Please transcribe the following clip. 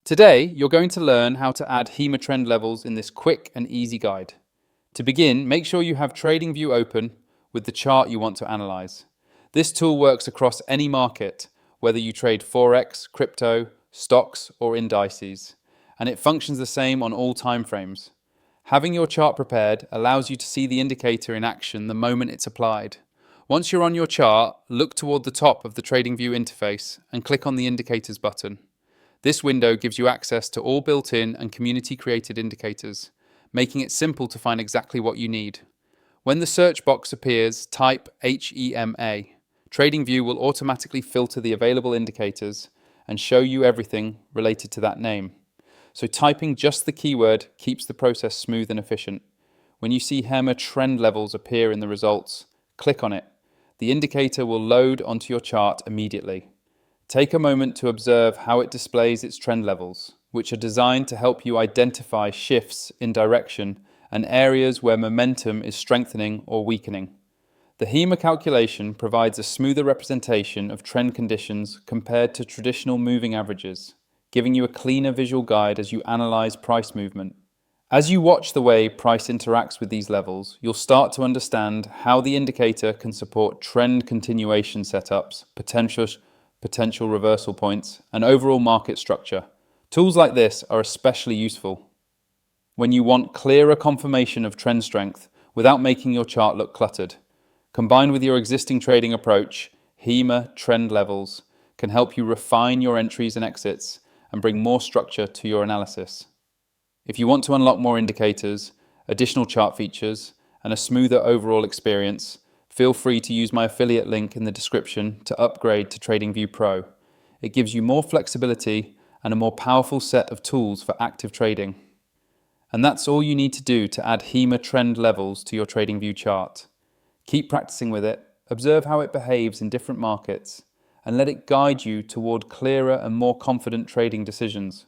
Today, you're going to learn how to add HEMA trend levels in this quick and easy guide. To begin, make sure you have TradingView open with the chart you want to analyze. This tool works across any market, whether you trade forex, crypto, stocks, or indices, and it functions the same on all time frames. Having your chart prepared allows you to see the indicator in action the moment it's applied. Once you're on your chart, look toward the top of the TradingView interface and click on the Indicators button. This window gives you access to all built-in and community-created indicators, making it simple to find exactly what you need. When the search box appears, type HEMA. TradingView will automatically filter the available indicators and show you everything related to that name. So typing just the keyword keeps the process smooth and efficient. When you see HEMA trend levels appear in the results, click on it. The indicator will load onto your chart immediately. Take a moment to observe how it displays its trend levels, which are designed to help you identify shifts in direction and areas where momentum is strengthening or weakening. The HEMA calculation provides a smoother representation of trend conditions compared to traditional moving averages, giving you a cleaner visual guide as you analyze price movement. As you watch the way price interacts with these levels, you'll start to understand how the indicator can support trend continuation setups, potential reversal points, and overall market structure. Tools like this are especially useful when you want clearer confirmation of trend strength without making your chart look cluttered. Combined with your existing trading approach, HEMA Trend Levels can help you refine your entries and exits and bring more structure to your analysis. If you want to unlock more indicators, additional chart features, and a smoother overall experience, feel free to use my affiliate link in the description to upgrade to TradingView Pro. It gives you more flexibility and a more powerful set of tools for active trading. And that's all you need to do to add HEMA trend levels to your TradingView chart. Keep practicing with it, observe how it behaves in different markets, and let it guide you toward clearer and more confident trading decisions.